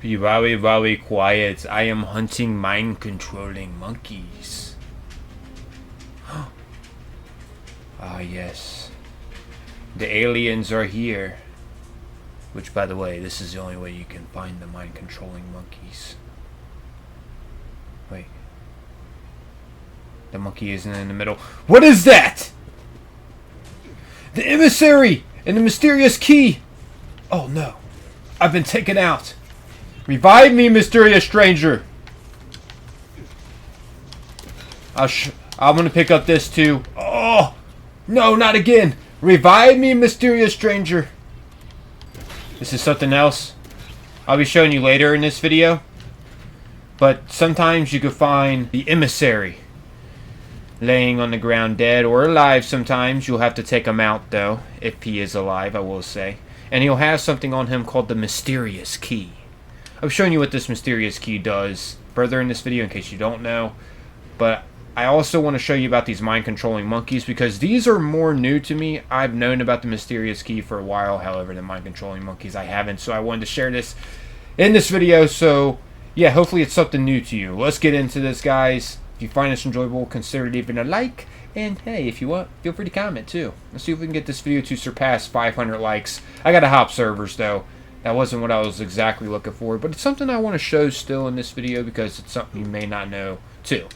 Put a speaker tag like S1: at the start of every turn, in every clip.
S1: Be very, very quiet. I am hunting mind-controlling monkeys. Ah, yes. The aliens are here. Which, by the way, this is the only way you can find the mind-controlling monkeys. Wait. The monkey isn't in the middle. What is that? The emissary and the mysterious key. Oh no. I've been taken out. Revive me, mysterious stranger. I'm gonna pick up this too. Oh no, not again. Revive me, mysterious stranger. This is something else I'll be showing you later in this video. But sometimes you can find the emissary laying on the ground dead or alive. Sometimes you'll have to take him out though, if he is alive, I will say. And he'll have something on him called the mysterious key. I'm showing you what this mysterious key does further in this video in case you don't know. But I also want to show you about these mind-controlling monkeys because these are more new to me. I've known about the mysterious key for a while. However, the mind-controlling monkeys I haven't. So I wanted to share this in this video. So yeah, hopefully it's something new to you. Let's get into this, guys. If you find this enjoyable, consider leaving a like. And hey, if you want, feel free to comment too. Let's see if we can get this video to surpass 500 likes. I gotta hop servers though. That wasn't what I was exactly looking for, but it's something I want to show still in this video because it's something you may not know too.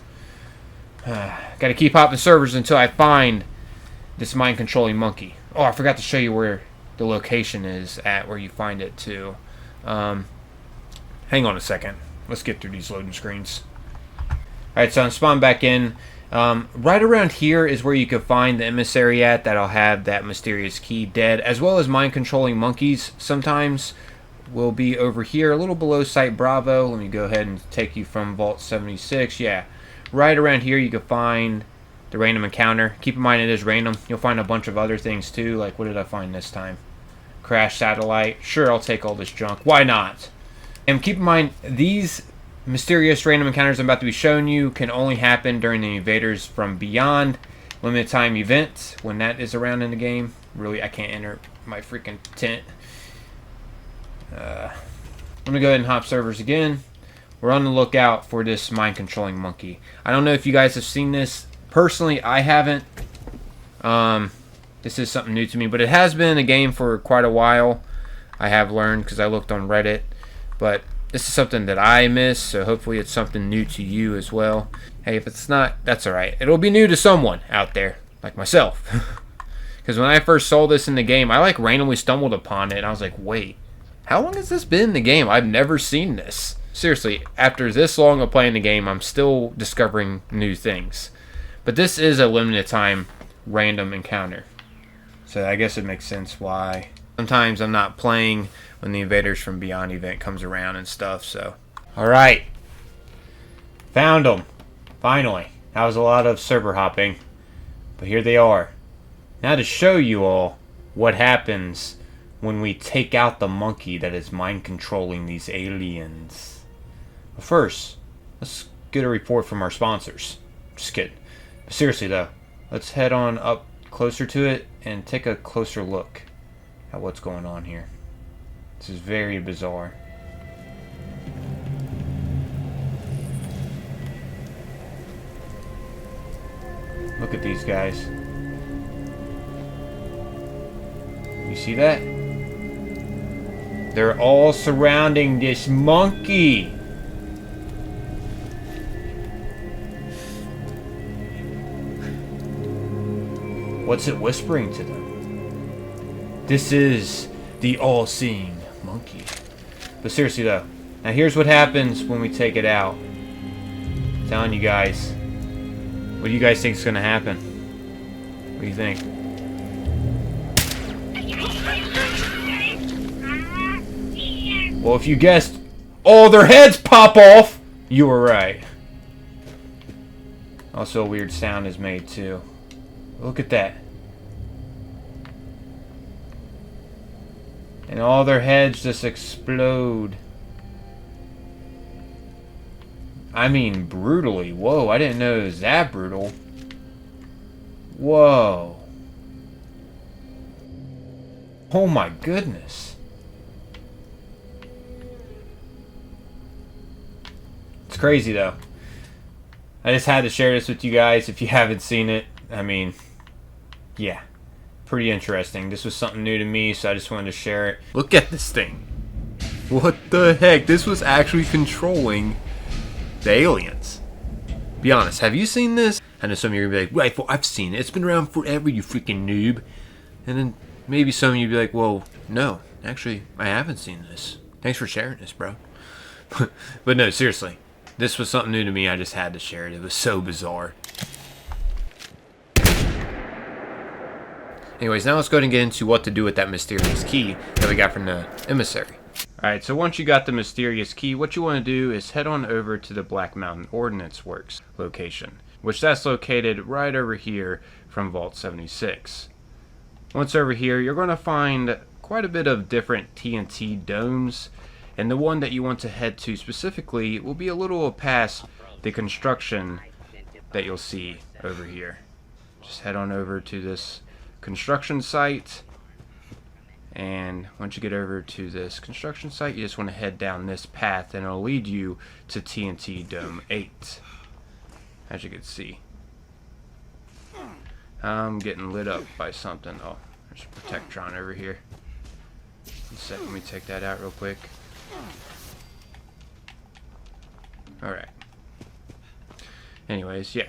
S1: Gotta keep hopping servers until I find this mind-controlling monkey. Oh, I forgot to show you where the location is at, where you find it too. Hang on a second. Let's get through these loading screens. Alright, so I'm spawned back in. Right around here is where you can find the emissary at that'll have that mysterious key dead, as well as mind-controlling monkeys sometimes will be over here, a little below Site Bravo. Let me go ahead and take you from Vault 76. Yeah, right around here you can find the random encounter. Keep in mind it is random. You'll find a bunch of other things too, like what did I find this time? Crash satellite. Sure, I'll take all this junk. Why not? And keep in mind, these mysterious random encounters I'm about to be showing you can only happen during the Invaders from Beyond limited time event when that is around in the game. Really, I can't enter my freaking tent. I'm gonna go ahead and hop servers again. We're on the lookout for this mind-controlling monkey. I don't know if you guys have seen this. Personally, I haven't. This is something new to me, but it has been in the game for quite a while. I have learned because I looked on Reddit, but this is something that I miss, so hopefully it's something new to you as well. Hey, if it's not, that's alright. It'll be new to someone out there, like myself. Because when I first saw this in the game, I like randomly stumbled upon it, and I was like, wait, how long has this been in the game? I've never seen this. Seriously, after this long of playing the game, I'm still discovering new things. But this is a limited time random encounter. So I guess it makes sense why sometimes I'm not playing when the Invaders from Beyond event comes around and stuff, so. Alright. Found them. Finally. That was a lot of server hopping. But here they are. Now to show you all what happens when we take out the monkey that is mind-controlling these aliens. But first, let's get a report from our sponsors. Just kidding. But seriously though, let's head on up closer to it and take a closer look at what's going on here. This is very bizarre. Look at these guys. You see that? They're all surrounding this monkey. What's it whispering to them? This is the all-seeing monkey. But seriously though, now here's what happens when we take it out. I'm telling you guys. What do you guys think is going to happen? What do you think? Well, if you guessed, oh, their heads pop off! You were right. Also, a weird sound is made too. Look at that. And all their heads just explode. I mean, brutally. Whoa, I didn't know it was that brutal. Whoa. Oh my goodness. crazy though. I just had to share this with you guys if you haven't seen it. I mean, yeah, pretty interesting. This was something new to me, so I just wanted to share it. Look at this thing. What the heck? This was actually controlling the aliens. Be honest, have you seen this? I know some of you are going to be like, right, well, I've seen it. It's been around forever, you freaking noob. And then maybe some of you be like, well, no, actually, I haven't seen this. Thanks for sharing this, bro. But no, seriously. This was something new to me. I just had to share it. It was so bizarre. Anyways, now let's go ahead and get into what to do with that mysterious key that we got from the emissary. Alright, so once you got the mysterious key, what you want to do is head on over to the Black Mountain Ordnance Works location, which that's located right over here from Vault 76. Once over here, you're going to find quite a bit of different TNT domes, and the one that you want to head to specifically will be a little past the construction that you'll see over here. Just head on over to this construction site, and once you get over to this construction site, you just want to head down this path, and it'll lead you to TNT Dome 8. As you can see, I'm getting lit up by something. Oh, there's a Protectron over here. One sec, let me take that out real quick. Alright. Anyways, yeah.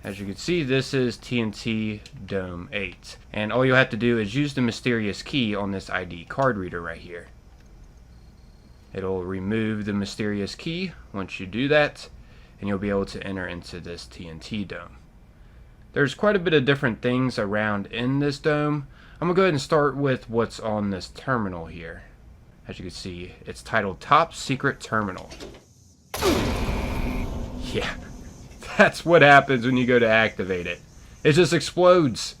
S1: As you can see, this is TNT Dome 8. And all you'll have to do is use the mysterious key on this ID card reader right here. It'll remove the mysterious key once you do that, and you'll be able to enter into this TNT Dome. There's quite a bit of different things around in this dome. I'm going to go ahead and start with what's on this terminal here. As you can see, it's titled Top Secret Terminal. Yeah, that's what happens when you go to activate it. It just explodes.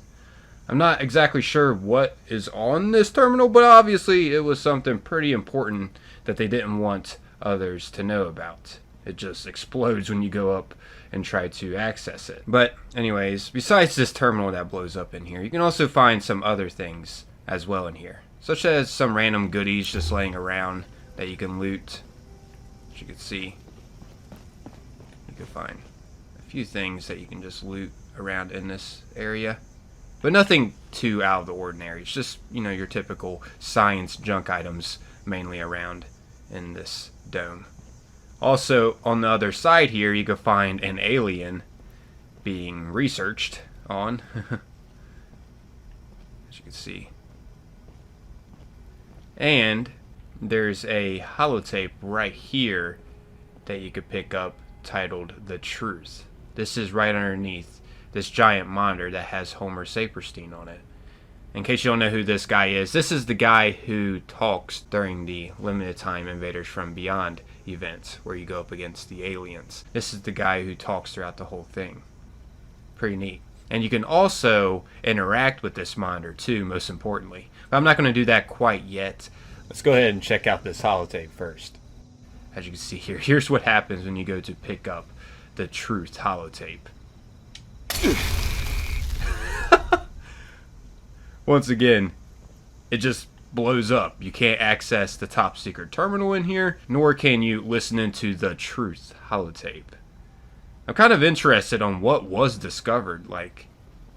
S1: I'm not exactly sure what is on this terminal, but obviously it was something pretty important that they didn't want others to know about. It just explodes when you go up and try to access it. But anyways, besides this terminal that blows up in here, you can also find some other things as well in here, such as some random goodies just laying around that you can loot. As you can see, you can find a few things that you can just loot around in this area, but nothing too out of the ordinary. It's just, you know, your typical science junk items mainly around in this dome. Also, on the other side here, you can find an alien being researched on. As you can see. And there's a holotape right here that you could pick up titled The Truth. This is right underneath this giant monitor that has Homer Saperstein on it. In case you don't know who this guy is, this is the guy who talks during the Limited Time Invaders from Beyond event where you go up against the aliens. This is the guy who talks throughout the whole thing. Pretty neat. And you can also interact with this monitor too, most importantly. But I'm not going to do that quite yet. Let's go ahead and check out this holotape first. As you can see here, here's what happens when you go to pick up the Truth holotape. Once again, it just blows up. You can't access the top secret terminal in here, nor can you listen into the Truth holotape. I'm kind of interested on what was discovered. Like,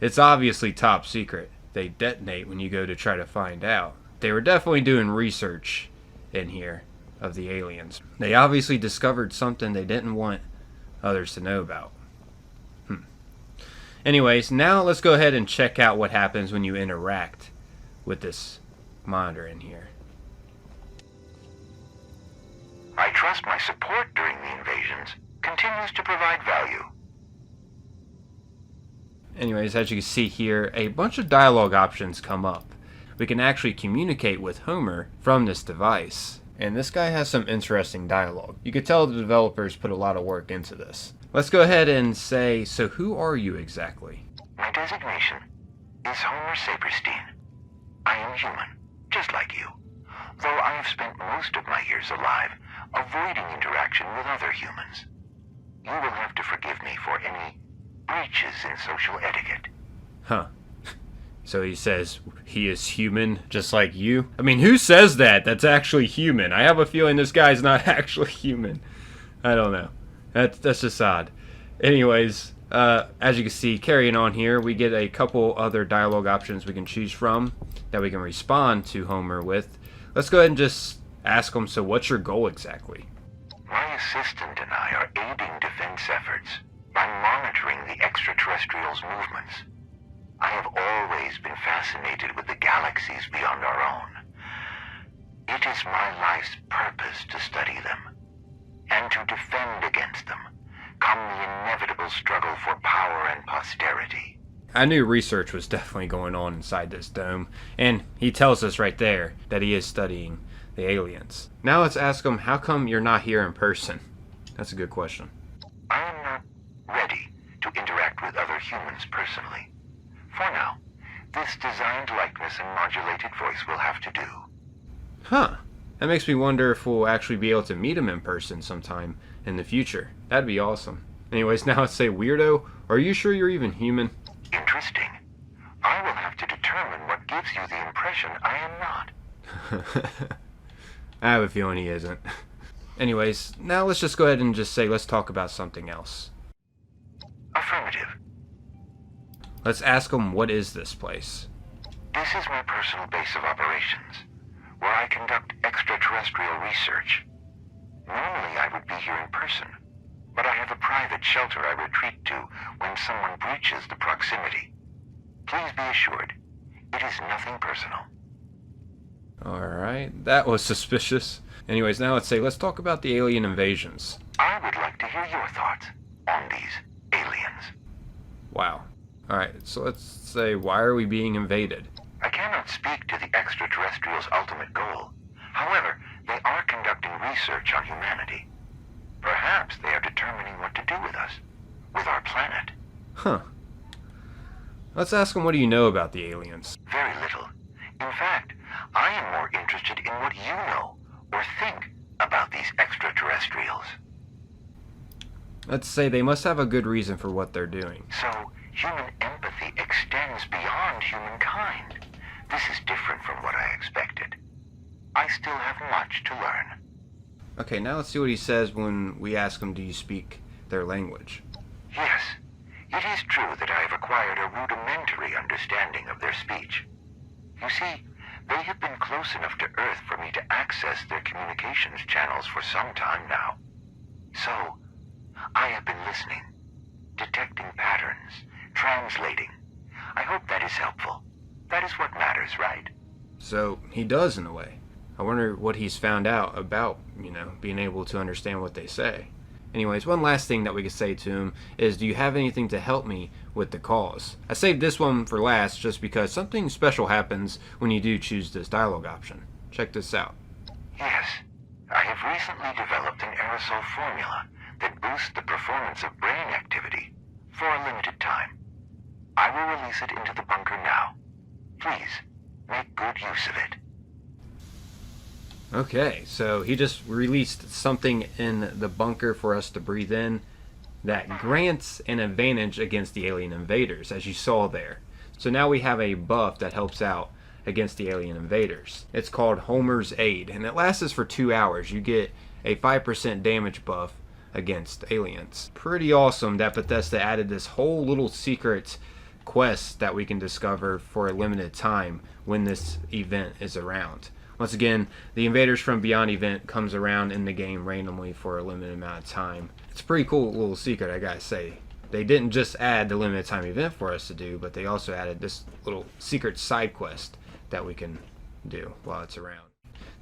S1: it's obviously top secret. They detonate when you go to try to find out. They were definitely doing research in here of the aliens. They obviously discovered something they didn't want others to know about. Anyways, now let's go ahead and check out what happens when you interact with this monitor in here.
S2: I trust my support during the invasions continues to provide value.
S1: Anyways, as you can see here, a bunch of dialogue options come up. We can actually communicate with Homer from this device. And this guy has some interesting dialogue. You could tell the developers put a lot of work into this. Let's go ahead and say, so who are you exactly?
S2: My designation is Homer Saperstein. I am human, just like you, though I have spent most of my years alive avoiding interaction with other humans. You will have to forgive me for any breaches in social etiquette.
S1: Huh. So he says he is human, just like you? I mean, who says that that's actually human? I have a feeling this guy's not actually human. I don't know. That's just odd. Anyways, as you can see, carrying on here, we get a couple other dialogue options we can choose from that we can respond to Homer with. Let's go ahead and just ask him, so what's your goal exactly?
S2: My assistant and I are aiding defense efforts by monitoring the extraterrestrials' movements. I have always been fascinated with the galaxies beyond our own. It is my life's purpose to study them, and to defend against them come the inevitable struggle for power and posterity.
S1: I knew research was definitely going on inside this dome, and he tells us right there that he is studying the aliens. Now let's ask him, how come you're not here in person? That's a good question.
S2: I am not ready to interact with other humans personally. For now, this designed likeness and modulated voice will have to do.
S1: Huh. That makes me wonder if we'll actually be able to meet him in person sometime in the future. That'd be awesome. Anyways, now let's say, weirdo, are you sure you're even human?
S2: Interesting. I will have to determine what gives you the impression I am not.
S1: I have a feeling he isn't. Anyways, now let's just go ahead and just say, let's talk about something else.
S2: Affirmative.
S1: Let's ask him, what is this place?
S2: This is my personal base of operations, where I conduct extraterrestrial research. Normally I would be here in person, but I have a private shelter I retreat to when someone breaches the proximity. Please be assured, it is nothing personal.
S1: Alright, that was suspicious. Anyways, now let's talk about the alien invasions.
S2: I would like to hear your thoughts on these aliens.
S1: Wow. Alright, so let's say, why are we being invaded?
S2: I cannot speak to the extraterrestrials' ultimate goal. However, they are conducting research on humanity. Perhaps they are determining what to do with us, with our planet.
S1: Huh. Let's ask him, what do you know about the aliens?
S2: Very little. In fact, I am more interested in what you know or think about these extraterrestrials.
S1: Let's say they must have a good reason for what they're doing.
S2: So, human empathy extends beyond humankind. This is different from what I expected. I still have much to learn.
S1: Okay, now let's see what he says when we ask him, do you speak their language?
S2: Yes, it is true that I have acquired a rudimentary understanding of their speech. You see, they have been close enough to Earth for me to access their communications channels for some time now. So, I have been listening, detecting patterns, translating. I hope that is helpful. That is what matters, right?
S1: So, he does in a way. I wonder what he's found out about, being able to understand what they say. Anyways, one last thing that we could say to him is, do you have anything to help me with the cause? I saved this one for last just because something special happens when you do choose this dialogue option. Check this out.
S2: Yes, I have recently developed an aerosol formula that boosts the performance of brain activity for a limited time. I will release it into the bunker now. Please, make good use of it.
S1: Okay, so he just released something in the bunker for us to breathe in that grants an advantage against the alien invaders, as you saw there. So now we have a buff that helps out against the alien invaders. It's called Homer's Aid, and it lasts for 2 hours. You get a 5% damage buff against aliens. Pretty awesome that Bethesda added this whole little secret quest that we can discover for a limited time when this event is around. Once again, the Invaders from Beyond event comes around in the game randomly for a limited amount of time. It's a pretty cool little secret, I gotta say. They didn't just add the limited time event for us to do, but they also added this little secret side quest that we can do while it's around.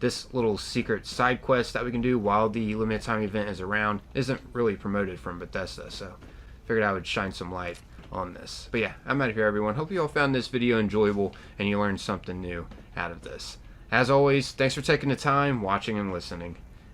S1: This little secret side quest that we can do while the limited time event is around isn't really promoted from Bethesda, so figured I would shine some light on this. But yeah, I'm out of here, everyone. Hope you all found this video enjoyable and you learned something new out of this. As always, thanks for taking the time, watching, and listening.